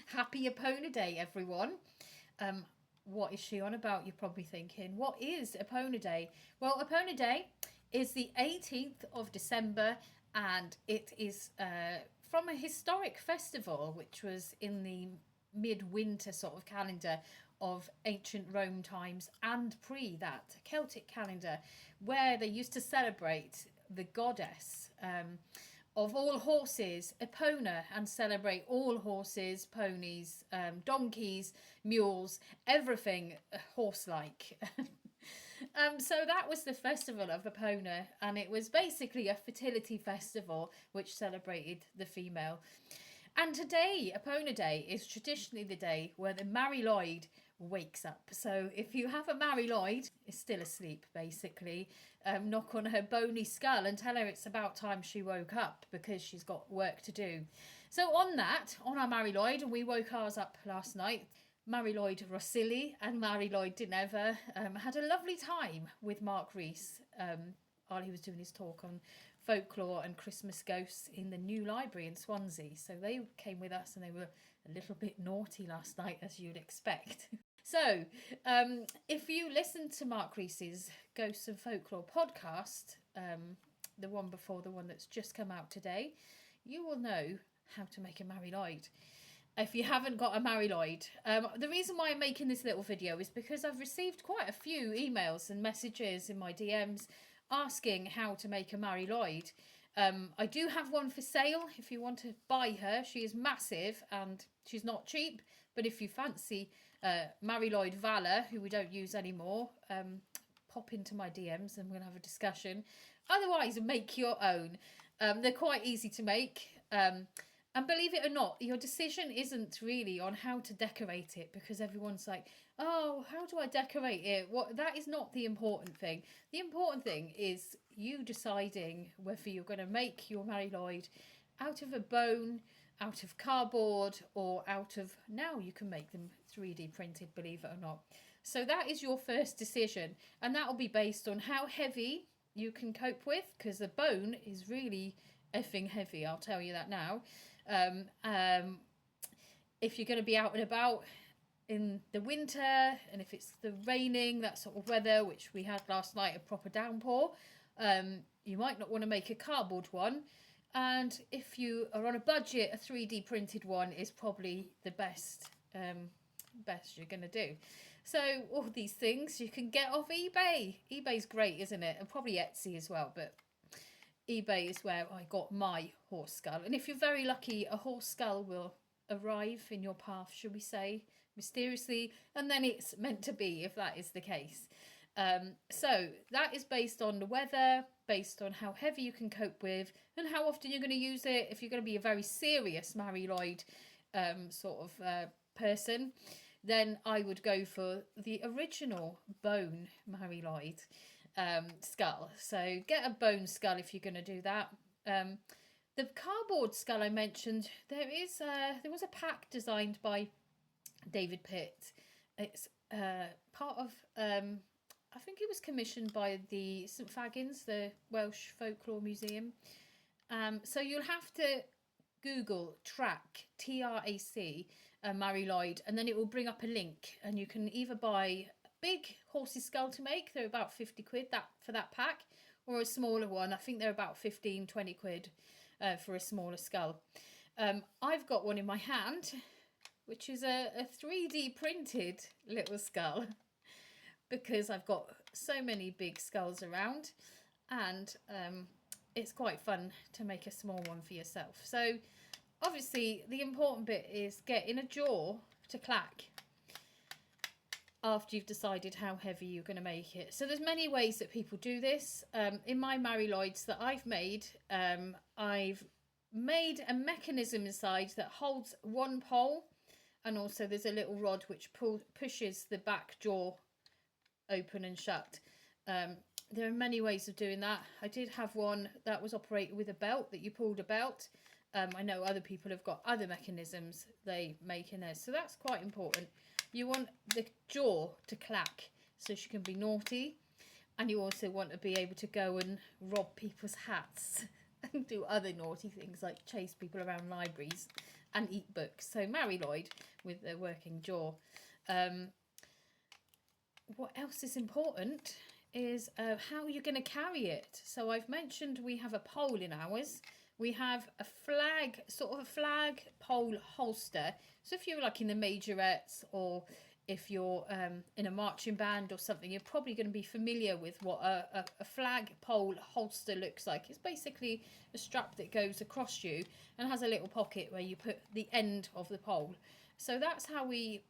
Happy Epona Day, everyone. What is she on about? You're probably thinking. What is Epona Day? Well, Epona Day is the 18th of December, and it is from a historic festival which was in the midwinter sort of calendar of ancient Rome times and pre that Celtic calendar, where they used to celebrate the goddess of all horses, Epona, and celebrate all horses, ponies, donkeys, mules, everything horse-like. So that was the festival of Epona, and it was basically a fertility festival which celebrated the female. And today, Epona Day, is traditionally the day where the Mare Lwyd wakes up. So if you have a Mare Lwyd, is still asleep basically, knock on her bony skull and tell her it's about time she woke up because she's got work to do. So on our Mare Lwyd, and we woke ours up last night, Mare Lwyd Rosilli and Mare Lwyd Dinever had a lovely time with Mark Rees while he was doing his talk on folklore and Christmas ghosts in the new library in Swansea. So they came with us and they were a little bit naughty last night, as you'd expect. So if you listen to Mark Rees's Ghosts and Folklore podcast, the one before the one that's just come out today, you will know how to make a Mare Lwyd. If you haven't got a Mare Lwyd, the reason why I'm making this little video is because I've received quite a few emails and messages in my DMs asking how to make a Mare Lwyd. I do have one for sale if you want to buy her. She is massive and she's not cheap, but if you fancy Mare Lwyd Valor, who we don't use anymore, pop into my DMs and we're going to have a discussion. Otherwise, make your own. They're quite easy to make. And believe it or not, your decision isn't really on how to decorate it, because everyone's like, oh, how do I decorate it? That is not the important thing. The important thing is you deciding whether you're going to make your Mare Lwyd out of a bone, out of cardboard, or out of, now you can make them 3D printed, believe it or not. So that is your first decision, and that will be based on how heavy you can cope with, because the bone is really effing heavy, I'll tell you that now. If you're going to be out and about in the winter, and if it's the raining, that sort of weather, which we had last night, a proper downpour, you might not want to make a cardboard one. And if you are on a budget, a 3D printed one is probably the best you're going to do. So all these things you can get off eBay. eBay's great, isn't it? And probably Etsy as well, but eBay is where I got my horse skull. And if you're very lucky, a horse skull will arrive in your path, shall we say, mysteriously, and then it's meant to be, if that is the case. So that is based on the weather, based on how heavy you can cope with, and how often you're going to use it. If you're going to be a very serious Mare Lwyd person, then I would go for the original bone Mare Lwyd skull. So get a bone skull if you're going to do that. The cardboard skull I mentioned, there was a pack designed by David Pitt. It's part of I think it was commissioned by the St Fagans, the Welsh Folklore Museum. So you'll have to Google track TRAC Mare Lwyd, and then it will bring up a link, and you can either buy a big horse's skull to make, they're about 50 quid for that pack, or a smaller one. I think they're about 15-20 quid for a smaller skull. I've got one in my hand, which is a 3D printed little skull, because I've got so many big skulls around, and it's quite fun to make a small one for yourself. So obviously the important bit is getting a jaw to clack after you've decided how heavy you're going to make it. So there's many ways that people do this. In my Mare Lwyds that I've made a mechanism inside that holds one pole, and also there's a little rod which pushes the back jaw open and shut. There are many ways of doing that. I did have one that was operated with a belt, that you pulled a belt. I know other people have got other mechanisms they make in theirs, so that's quite important. You want the jaw to clack so she can be naughty, and you also want to be able to go and rob people's hats and do other naughty things like chase people around libraries and eat books. So marry Lwyd with a working jaw. What else is important is how you're going to carry it. So I've mentioned we have a pole in ours. We have a flag, sort of a flag pole holster. So if you're like in the majorettes, or if you're in a marching band or something, you're probably going to be familiar with what a flag pole holster looks like. It's basically a strap that goes across you and has a little pocket where you put the end of the pole. So that's how we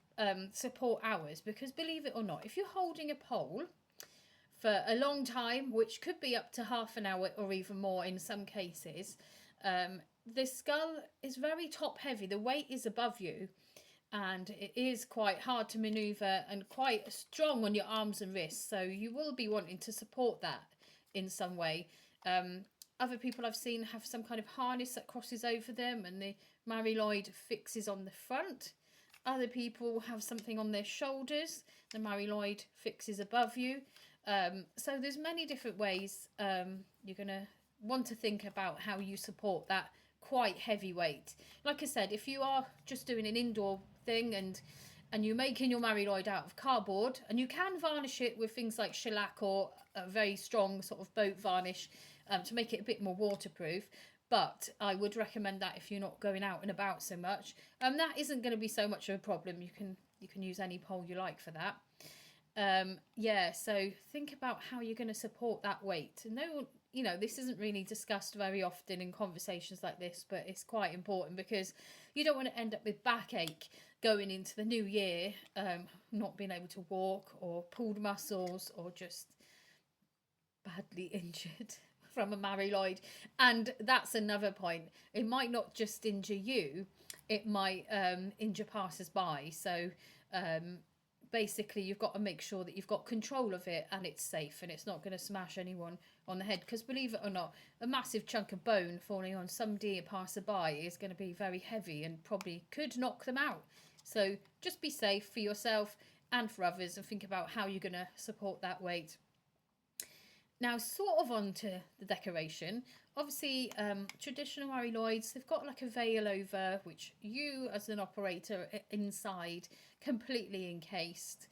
support ours, because believe it or not, if you're holding a pole for a long time, which could be up to half an hour or even more in some cases, the skull is very top heavy. The weight is above you, and it is quite hard to maneuver and quite strong on your arms and wrists. So you will be wanting to support that in some way. Other people I've seen have some kind of harness that crosses over them, and the mare Lwyd fixes on the front. Other people have something on their shoulders. The mare Lwyd fixes above you. So there's many different ways you're going to want to think about how you support that quite heavy weight. Like I said, if you are just doing an indoor thing and you're making your mare Lwyd out of cardboard, and you can varnish it with things like shellac or a very strong sort of boat varnish to make it a bit more waterproof. But I would recommend that if you're not going out and about so much, that isn't going to be so much of a problem. You can use any pole you like for that. Yeah, so think about how you're going to support that weight. No, you know, this isn't really discussed very often in conversations like this, but it's quite important, because you don't want to end up with backache going into the new year, not being able to walk, or pulled muscles, or just badly injured from a mare Lwyd. And that's another point. It might not just injure you, it might injure passers-by. So basically you've got to make sure that you've got control of it and it's safe and it's not going to smash anyone on the head, because believe it or not, a massive chunk of bone falling on somebody, a passerby, is going to be very heavy and probably could knock them out. So just be safe for yourself and for others, and think about how you're going to support that weight. Now, sort of on to the decoration. Obviously, traditional mare Lwyds, they've got like a veil over, which you as an operator inside completely encased.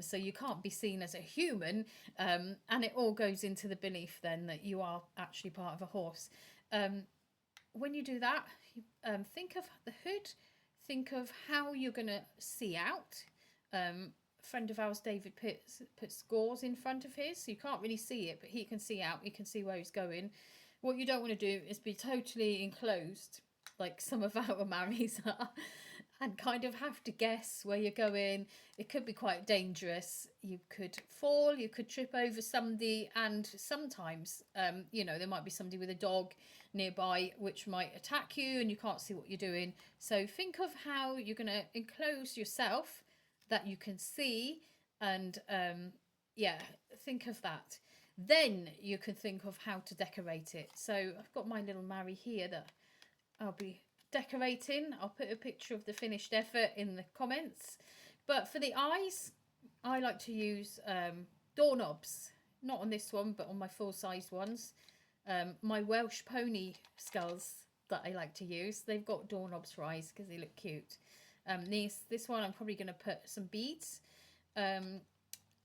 So you can't be seen as a human, and it all goes into the belief then that you are actually part of a horse. When you do that, think of the hood, think of how you're going to see out. Friend of ours, David, puts gauze in front of his, so you can't really see it, but he can see out, he can see where he's going. What you don't want to do is be totally enclosed, like some of our mares are, and kind of have to guess where you're going. It could be quite dangerous. You could fall, you could trip over somebody, and sometimes, you know, there might be somebody with a dog nearby which might attack you and you can't see what you're doing. So think of how you're going to enclose yourself that you can see, and yeah, think of that. Then you can think of how to decorate it. So I've got my little mare here that I'll be decorating. I'll put a picture of the finished effort in the comments. But for the eyes, I like to use doorknobs. Not on this one, but on my full-sized ones. My Welsh pony skulls that I like to use, they've got doorknobs for eyes because they look cute. This one I'm probably going to put some beads.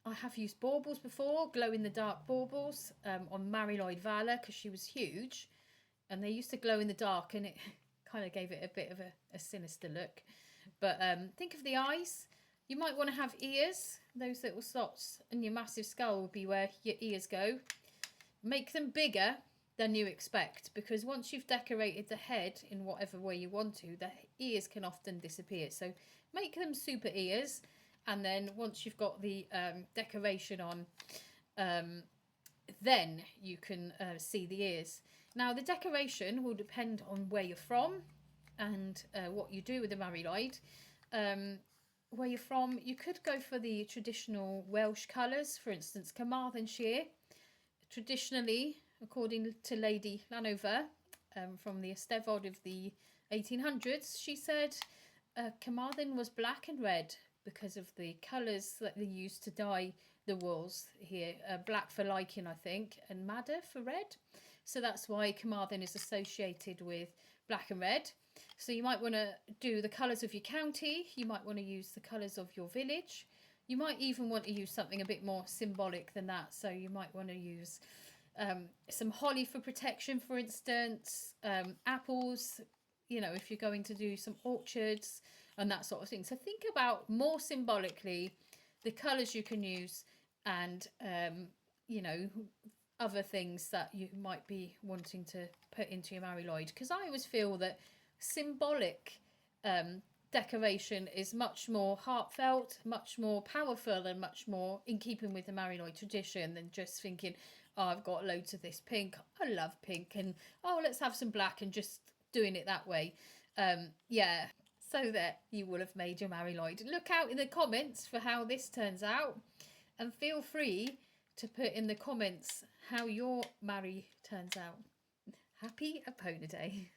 I have used baubles before, glow-in-the-dark baubles, on mare Lwyd Vala, because she was huge, and they used to glow in the dark, and it kind of gave it a bit of a sinister look. But think of the eyes. You might want to have ears. Those little slots in your massive skull will be where your ears go. Make them bigger than you expect, because once you've decorated the head in whatever way you want to, the ears can often disappear. So make them super ears, and then once you've got the decoration on, then you can see the ears. Now, the decoration will depend on where you're from and what you do with the mare Lwyd. Where you're from, you could go for the traditional Welsh colours, for instance, Carmarthenshire. Traditionally, according to Lady Llanover, from the Eisteddfod of the 1800s, she said Carmarthen was black and red because of the colours that they used to dye the wools here. Black for lichen, I think, and madder for red. So that's why Carmarthen is associated with black and red. So you might want to do the colours of your county. You might want to use the colours of your village. You might even want to use something a bit more symbolic than that. So you might want to use some holly for protection, for instance, apples, you know, if you're going to do some orchards and that sort of thing. So think about more symbolically the colours you can use, and, you know, other things that you might be wanting to put into your Mare Lwyd. Because I always feel that symbolic decoration is much more heartfelt, much more powerful, and much more in keeping with the Mare Lwyd tradition than just thinking, oh, I've got loads of this pink, I love pink, and oh, let's have some black, and just doing it that way. Yeah, so that you will have made your Mare Lwyd. Look out in the comments for how this turns out, and feel free to put in the comments how your Mare turns out. Happy Epona Day.